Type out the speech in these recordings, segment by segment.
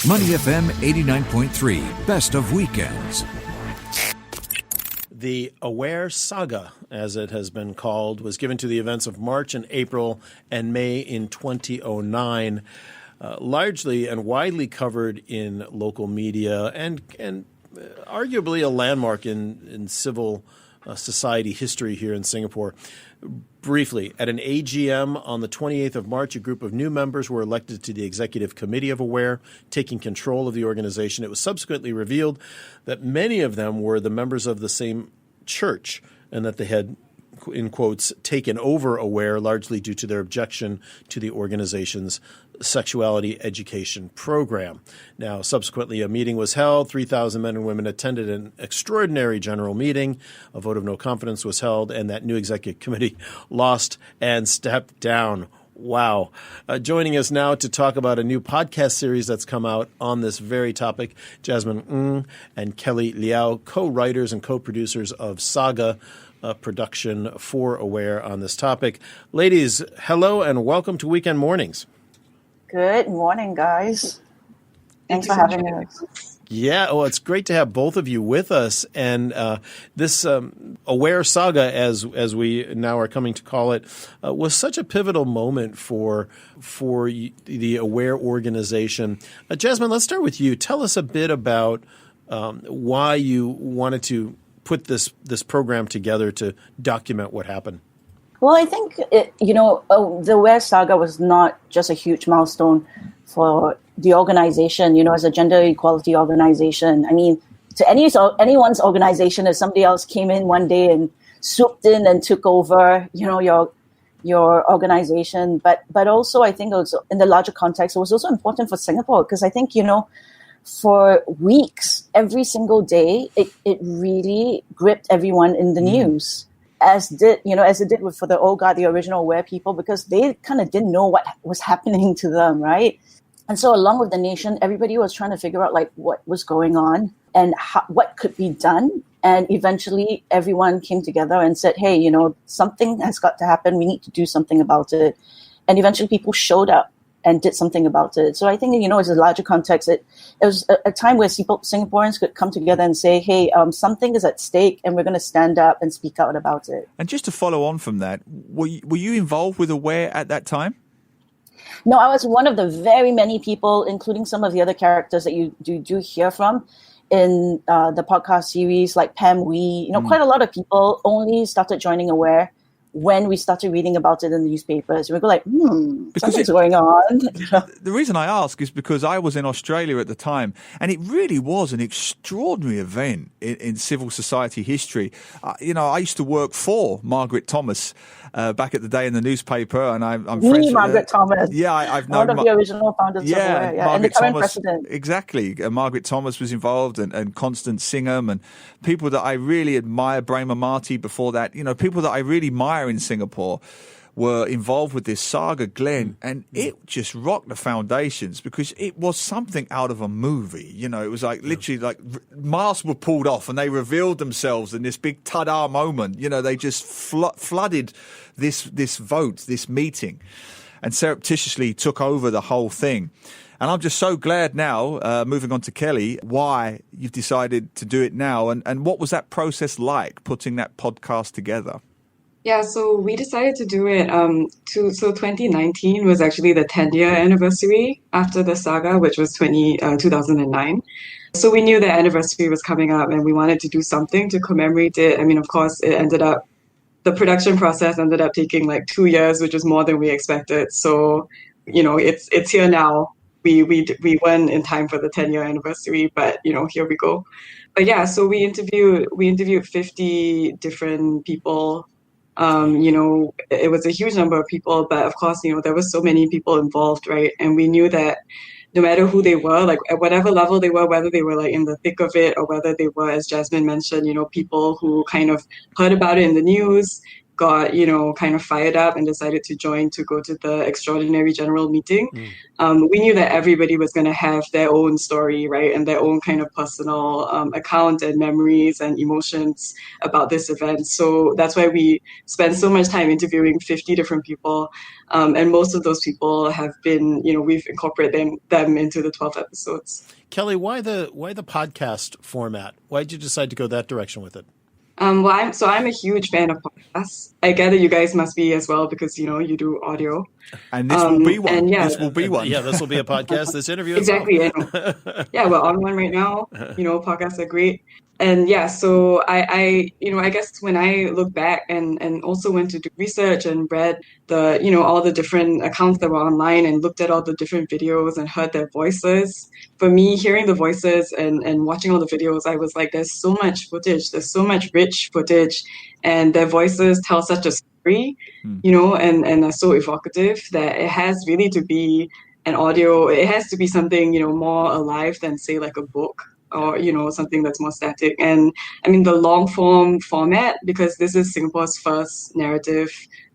Money FM 89.3, best of weekends. The Aware Saga, as it has been called, was given to the events of March and April and May in 2009, largely and widely covered in local media and arguably a landmark in civil society history here in Singapore. Briefly, at an AGM on the 28th of March, a group of new members were elected to the Executive Committee of Aware, taking control of the organization. It was subsequently revealed that many of them were the members of the same church and that they had, in quotes, taken over Aware largely due to their objection to the organization's sexuality education program. Now, subsequently, a meeting was held. 3,000 men and women attended an extraordinary general meeting. A vote of no confidence was held, and that new executive committee lost and stepped down. Wow. Joining us now to talk about a new podcast series that's come out on this very topic, Jasmine Ng and Kelly Leow, co-writers and co-producers of Saga, production for Aware on this topic. Ladies, hello and welcome to Weekend Mornings. Good morning, guys. Thanks for having us. Yeah, well, it's great to have both of you with us. And this Aware Saga, as we now are coming to call it, was such a pivotal moment for the Aware organization. Jasmine, let's start with you. Tell us a bit about why you wanted to put this program together to document what happened. Well, I think, the Aware Saga was not just a huge milestone for the organization, as a gender equality organization. I mean, to anyone's organization, if somebody else came in one day and swooped in and took over, your organization. But also, I think also in the larger context, it was also important for Singapore because I think, for weeks, every single day, it really gripped everyone in the news. As it did for the old guard, the original Aware people, because they kind of didn't know what was happening to them, right? And so along with the nation, everybody was trying to figure out what was going on and what could be done. And eventually everyone came together and said, hey, something has got to happen. We need to do something about it. And eventually people showed up and did something about it. So I think, as a larger context, it was a time where Singaporeans could come together and say, hey, something is at stake and we're going to stand up and speak out about it. And just to follow on from that, were you involved with Aware at that time? No, I was one of the very many people, including some of the other characters that you do hear from in the podcast series, like Pam Wee. Quite a lot of people only started joining Aware when we started reading about it in the newspapers. We were like, something's going on. The reason I ask is because I was in Australia at the time, and it really was an extraordinary event in civil society history. I used to work for Margaret Thomas back at the day in the newspaper, and I'm friends with Margaret Thomas. Yeah, I've known one of the original founders of Aware, and the current president. Exactly. Margaret Thomas was involved, and Constance Singham, and people that I really admire, Brahma Marty before that, people that I really admire in Singapore were involved with this Saga, Glenn, and it just rocked the foundations because it was something out of a movie. It was literally masks were pulled off and they revealed themselves in this big ta-da moment. They just flooded this vote, this meeting, and surreptitiously took over the whole thing. And I'm just so glad now, moving on to Kelly, why you've decided to do it now. And what was that process like, putting that podcast together? Yeah, so we decided to do it. So 2019 was actually the 10-year anniversary after the Saga, which was 2009. So we knew the anniversary was coming up and we wanted to do something to commemorate it. I mean, of course, the production process ended up taking 2 years, which is more than we expected. So, it's here now. We weren't in time for the 10-year anniversary, but, here we go. But yeah, so we interviewed 50 different people. It was a huge number of people, but of course, there were so many people involved, right? And we knew that no matter who they were, at whatever level they were, whether they were in the thick of it or whether they were, as Jasmine mentioned, people who kind of heard about it in the news got, kind of fired up and decided to join to go to the extraordinary general meeting, we knew that everybody was going to have their own story, right? And their own kind of personal account and memories and emotions about this event. So that's why we spent so much time interviewing 50 different people. And most of those people have been, we've incorporated them into the 12 episodes. Kelly, why the podcast format? Why did you decide to go that direction with it? Well, I'm a huge fan of podcasts. I gather you guys must be as well because you do audio. And this will be one. And yeah, this will be one. Yeah, this will be a podcast. This interview exactly. itself. Yeah, we're on one right now. Podcasts are great. And yeah, so I guess when I look back and also went to do research and read the, all the different accounts that were online and looked at all the different videos and heard their voices, for me, hearing the voices and watching all the videos, I was like, there's so much footage, there's so much rich footage, and their voices tell such a story, and are so evocative that it has really to be an audio, it has to be something, more alive than say like a book, or something that's more static. And I mean the long form format, because this is Singapore's first narrative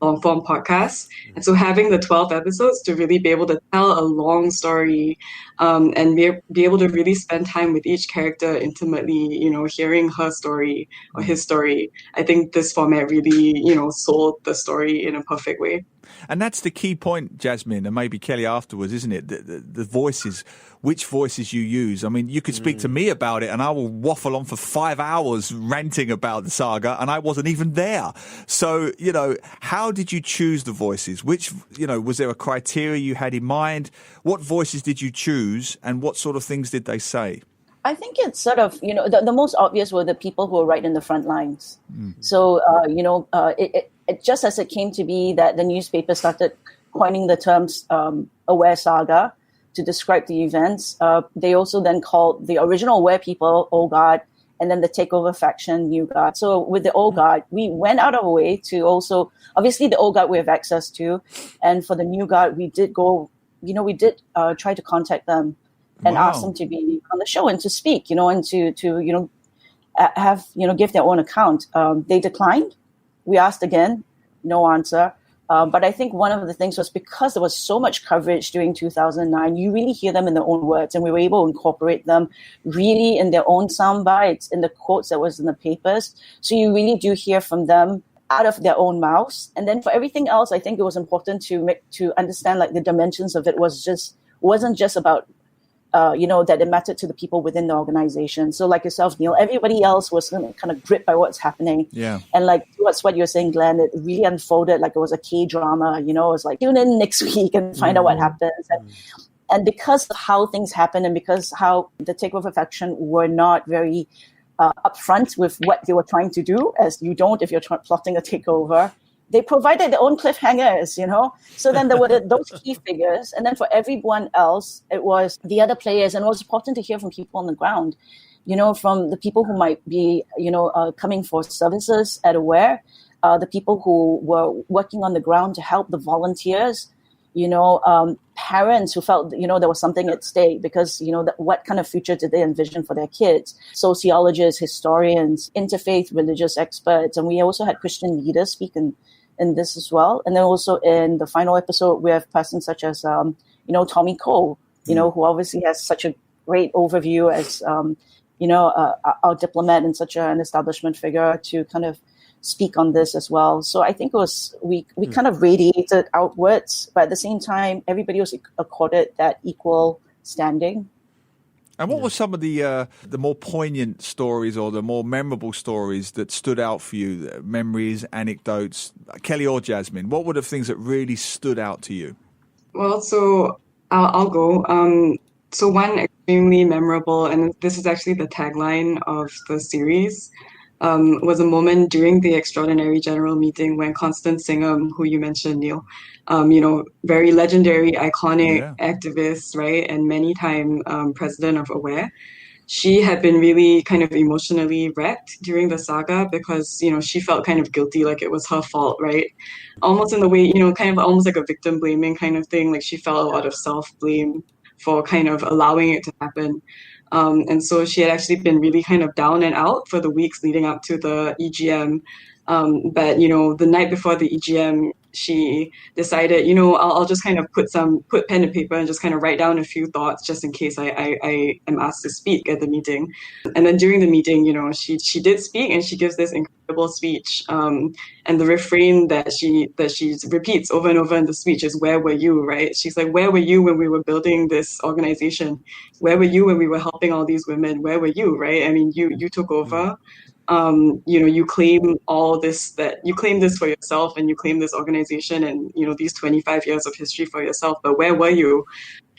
long form podcast, and so having the 12 episodes to really be able to tell a long story, and be able to really spend time with each character intimately, hearing her story or his story, I think this format really sold the story in a perfect way. And that's the key point, Jasmine, and maybe Kelly afterwards, isn't it? The voices, which voices you use. I mean, you could speak to me about it and I will waffle on for 5 hours ranting about the saga and I wasn't even there. So, how did you choose the voices? Which, was there a criteria you had in mind? What voices did you choose and what sort of things did they say? I think it's sort of, the most obvious were the people who were right in the front lines. So, it just as it came to be that the newspaper started coining the terms Aware Saga to describe the events. They also then called the original Aware people Old Guard, and then the takeover faction New Guard. So with the Old Guard, we went out of our way to also, obviously the Old Guard we have access to, and for the New Guard, we did go, we did try to contact them and ask them to be on the show and to speak, and to have, give their own account. They declined. We asked again, no answer. But I think one of the things was because there was so much coverage during 2009, you really hear them in their own words, and we were able to incorporate them really in their own sound bites, in the quotes that was in the papers. So you really do hear from them out of their own mouths. And then for everything else, I think it was important to understand like the dimensions of it wasn't just about that it mattered to the people within the organization. So like yourself, Neil, everybody else was kind of gripped by what's happening. Yeah. And like what's what you're saying, Glenn, it really unfolded like it was a K-drama, it was like tune in next week and find out what happens. And because of how things happened and because how the takeover faction were not very upfront with what they were trying to do, as you don't if you're plotting a takeover, they provided their own cliffhangers, So then there were those key figures. And then for everyone else, it was the other players. And it was important to hear from people on the ground, from the people who might be, coming for services at Aware, the people who were working on the ground to help the volunteers, parents who felt, there was something at stake because, what kind of future did they envision for their kids? Sociologists, historians, interfaith religious experts. And we also had Christian leaders speak in this as well. And then also in the final episode, we have persons such as, Tommy Cole, who obviously has such a great overview as, our diplomat and such an establishment figure to kind of speak on this as well. So I think it was, we kind of radiated outwards, but at the same time, everybody was accorded that equal standing. And what were some of the more poignant stories or the more memorable stories that stood out for you? Memories, anecdotes, Kelly or Jasmine? What were the things that really stood out to you? Well, so I'll go. So one extremely memorable, and this is actually the tagline of the series, was a moment during the extraordinary general meeting when Constance Singham, who you mentioned, Neil, very legendary, iconic activist, right, and many-time president of Aware. She had been really kind of emotionally wrecked during the saga because, she felt kind of guilty, like it was her fault, right? Almost in the way, kind of almost like a victim blaming kind of thing. Like she felt a lot of self-blame for kind of allowing it to happen. And so she had actually been really kind of down and out for the weeks leading up to the EGM. But, the night before the EGM, she decided, I'll just kind of put pen and paper and just kind of write down a few thoughts just in case I am asked to speak at the meeting. And then during the meeting, she did speak, and she gives this incredible speech. And the refrain that she repeats over and over in the speech is, "Where were you?" Right? She's like, "Where were you when we were building this organization? Where were you when we were helping all these women? Where were you?" Right? I mean, you took over. You claim you claim this for yourself, and you claim this organization and, these 25 years of history for yourself, but where were you?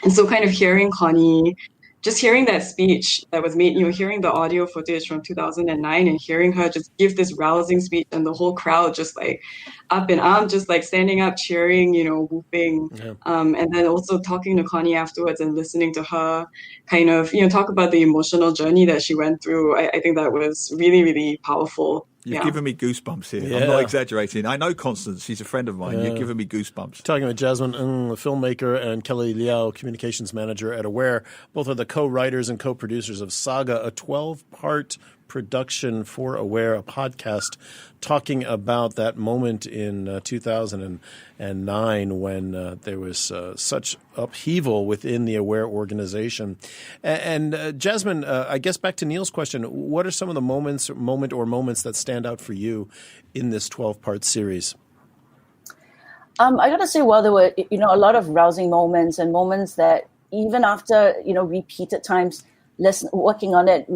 And so kind of hearing Connie, just hearing that speech that was made, hearing the audio footage from 2009 and hearing her just give this rousing speech, and the whole crowd just like up in arms, just like standing up, cheering, whooping. Yeah. And then also talking to Connie afterwards and listening to her kind of, talk about the emotional journey that she went through. I think that was really, really powerful. You've given me goosebumps here. Yeah. I'm not exaggerating. I know Constance. She's a friend of mine. Yeah. You're giving me goosebumps. Talking with Jasmine, the filmmaker, and Kelly Leow, communications manager at Aware. Both are the co-writers and co-producers of Saga, a 12-part production for Aware, a podcast talking about that moment in 2009 when there was such upheaval within the Aware organization. And Jasmine, I guess back to Neil's question, what are some of the moments that stand out for you in this 12-part series? I got to say, well, there were, a lot of rousing moments, and moments that even after, repeated times, working on it,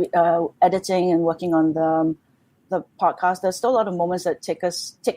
editing and working on the podcast, there's still a lot of moments that take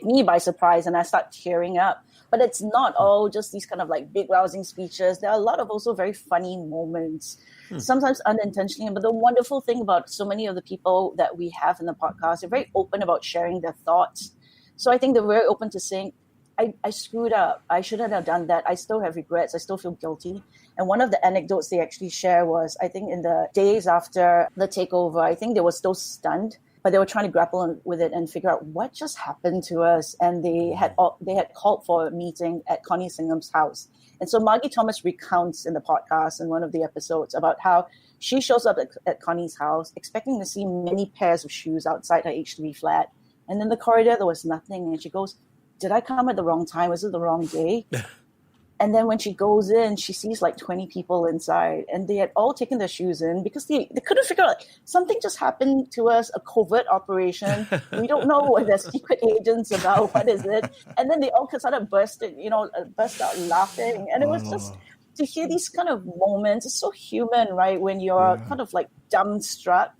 me by surprise, and I start tearing up. But it's not all just these kind of like big rousing speeches. There are a lot of also very funny moments, sometimes unintentionally. But the wonderful thing about so many of the people that we have in the podcast, they're very open about sharing their thoughts. So I think they're very open to saying, I screwed up. I shouldn't have done that. I still have regrets. I still feel guilty. And one of the anecdotes they actually share was, I think in the days after the takeover, I think they were still stunned, but they were trying to grapple with it and figure out what just happened to us. And they had called for a meeting at Connie Singham's house. And so Margie Thomas recounts in the podcast in one of the episodes about how she shows up at Connie's house expecting to see many pairs of shoes outside her HDB flat. And in the corridor, there was nothing. And she goes, did I come at the wrong time? Was it the wrong day? And then when she goes in, she sees like 20 people inside, and they had all taken their shoes in because they couldn't figure out, something just happened to us, a covert operation. We don't know what they're secret agents about. What is it? And then they all sort of burst out laughing. And it was just to hear these kind of moments. It's so human, right? When you're kind of like dumbstruck,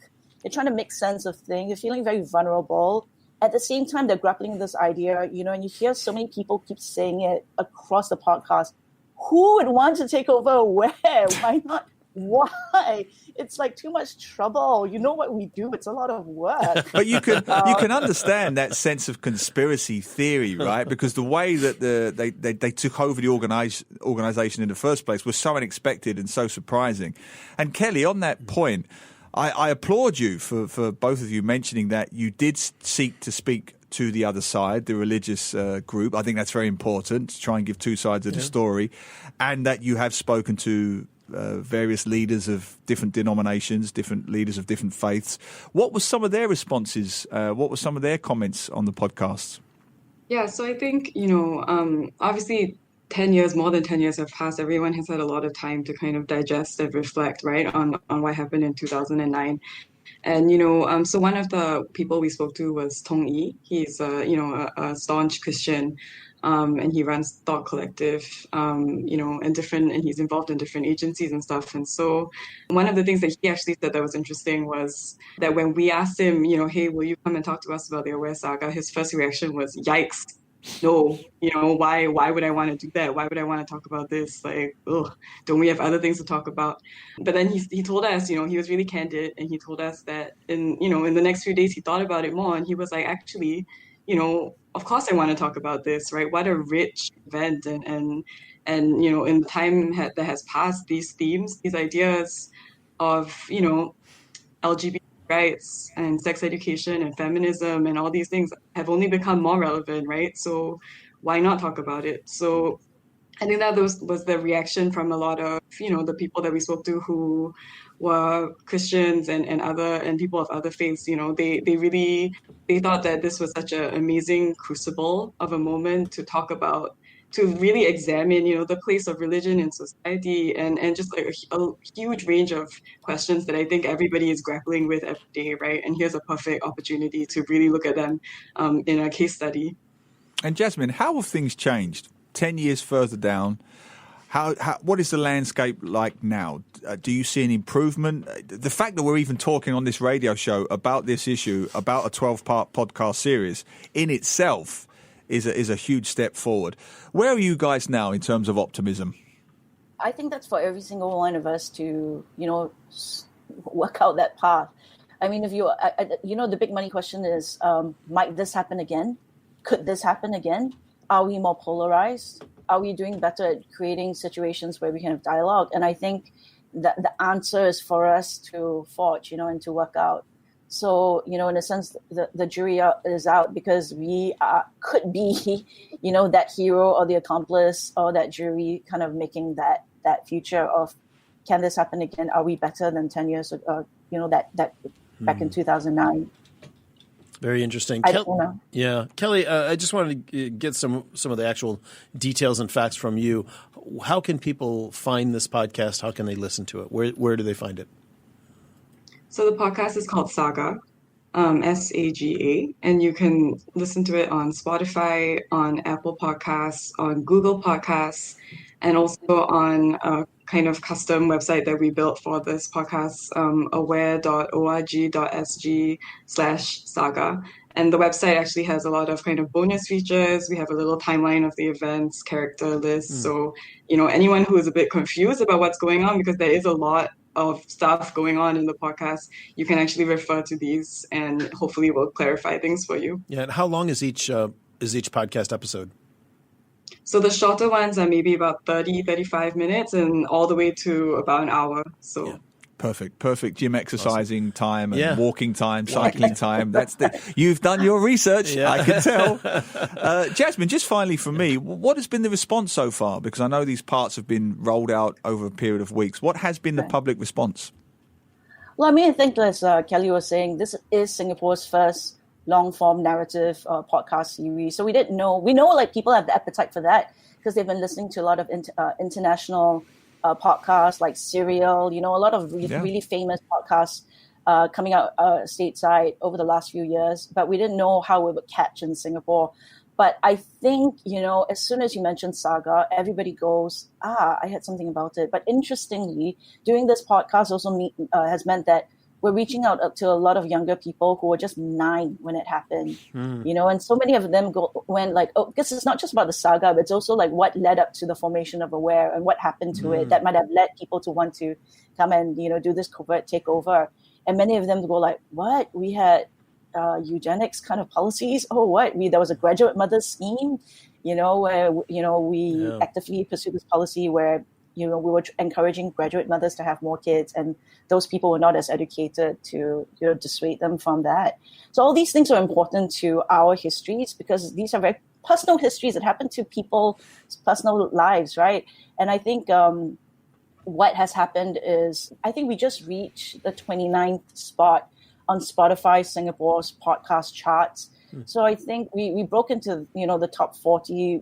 you're trying to make sense of things. You're feeling very vulnerable. At the same time, they're grappling with this idea, and you hear so many people keep saying it across the podcast. Who would want to take over where? Why not? Why? It's like too much trouble. You know what we do? It's a lot of work. But you can understand that sense of conspiracy theory, right? Because the way that they took over the organization in the first place was so unexpected and so surprising. And Kelly, on that point, I applaud you for both of you mentioning that you did seek to speak to the other side, the religious group. I think that's very important, to try and give two sides of the story, and that you have spoken to various leaders of different denominations, different leaders of different faiths. What were some of their responses? What were some of their comments on the podcast? Yeah, so I think, obviously more than 10 years have passed. Everyone has had a lot of time to kind of digest and reflect, right, on what happened in 2009. And, so one of the people we spoke to was Tong Yi. He's, a staunch Christian, and he runs Thought Collective, and he's involved in different agencies and stuff. And so one of the things that he actually said that was interesting was that when we asked him, hey, will you come and talk to us about the Aware Saga? His first reaction was, yikes. No, why would I want to do that? Why would I want to talk about this? Like, don't we have other things to talk about? But then he told us, he was really candid, and he told us that in the next few days he thought about it more, and he was like, actually, of course I want to talk about this, right? What a rich event, and in the time that has passed, these themes, these ideas of LGBT rights and sex education and feminism and all these things have only become more relevant, right? So why not talk about it? So I think that was the reaction from a lot of, the people that we spoke to who were Christians and people of other faiths. They thought that this was such an amazing crucible of a moment to talk about, to really examine, the place of religion in society, and just like a huge range of questions that I think everybody is grappling with every day, right? And here's a perfect opportunity to really look at them in a case study. And Jasmine, how have things changed 10 years further down? What is the landscape like now? Do you see an improvement? The fact that we're even talking on this radio show about this issue, about a 12-part podcast series, in itself is a huge step forward. Where are you guys now in terms of optimism? I think that's for every single one of us to, work out that path. I mean, if the big money question is, might this happen again? Could this happen again? Are we more polarized? Are we doing better at creating situations where we can have dialogue? And I think that the answer is for us to forge, and to work out. So, in a sense, the jury is out because we could be, that hero or the accomplice or that jury kind of making that future of, can this happen again? Are we better than 10 years ago? That back in 2009. Very interesting. I don't know. Yeah. Kelly, I just wanted to get some of the actual details and facts from you. How can people find this podcast? How can they listen to it? Where do they find it? So the podcast is called Saga, Saga, and you can listen to it on Spotify, on Apple Podcasts, on Google Podcasts, and also on a kind of custom website that we built for this podcast, aware.org.sg/saga. And the website actually has a lot of kind of bonus features. We have a little timeline of the events, character lists. So, anyone who is a bit confused about what's going on, because there is a lot of stuff going on in the podcast, you can actually refer to these and hopefully we'll clarify things for you. Yeah. And how long is each podcast episode? So the shorter ones are maybe about 35 minutes and all the way to about an hour. So yeah. Perfect gym exercising time and walking time, cycling time. You've done your research, I can tell. Jasmine, just finally from me, what has been the response so far? Because I know these parts have been rolled out over a period of weeks. What has been the public response? Well, I mean, I think as Kelly was saying, this is Singapore's first long-form narrative podcast series. So we know like people have the appetite for that because they've been listening to a lot of international podcasts like Serial, a lot of really famous podcasts coming out stateside over the last few years, but we didn't know how it would catch in Singapore. But I think, as soon as you mentioned Saga, everybody goes, I heard something about it. But interestingly, doing this podcast also has meant that we're reaching out to a lot of younger people who were just 9 when it happened, and so many of them went like, because it's not just about the saga, but it's also like what led up to the formation of Aware and what happened to it that might have led people to want to come and, do this covert takeover. And many of them go like, what? We had eugenics kind of policies? Oh, what? There was a graduate mother scheme, where, we actively pursued this policy where, we were encouraging graduate mothers to have more kids, and those people were not as educated to, dissuade them from that. So all these things are important to our histories because these are very personal histories that happen to people's personal lives, right? And I think what has happened is I think we just reached the 29th spot on Spotify Singapore's podcast charts. So I think we broke into, the top 40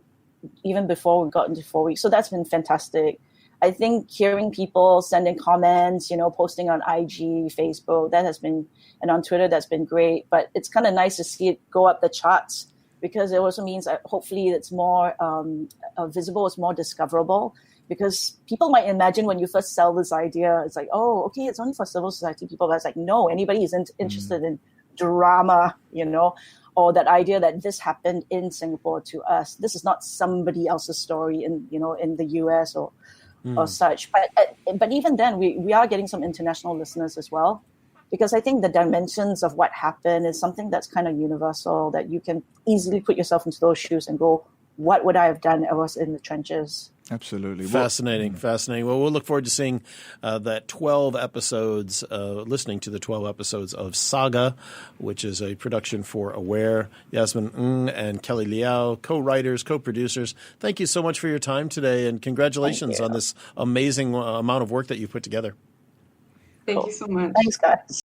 even before we got into 4 weeks. So that's been fantastic. I think hearing people sending comments, posting on IG, Facebook, and on Twitter, that's been great. But it's kind of nice to see it go up the charts because it also means that hopefully it's more visible, it's more discoverable. Because people might imagine when you first sell this idea, it's like, oh, okay, it's only for civil society people. But it's like, no, anybody isn't interested in drama, or that idea that this happened in Singapore to us. This is not somebody else's story in the US or such. But even then, we are getting some international listeners as well, because I think the dimensions of what happened is something that's kind of universal, that you can easily put yourself into those shoes and go, what would I have done if I was in the trenches? Absolutely. Fascinating, fascinating. Well, we'll look forward to seeing that 12 episodes, listening to the 12 episodes of Saga, which is a production for Aware. Jasmine Ng and Kelly Leow, co-writers, co-producers. Thank you so much for your time today, and congratulations on this amazing amount of work that you put together. Thank you so much. Thanks, guys.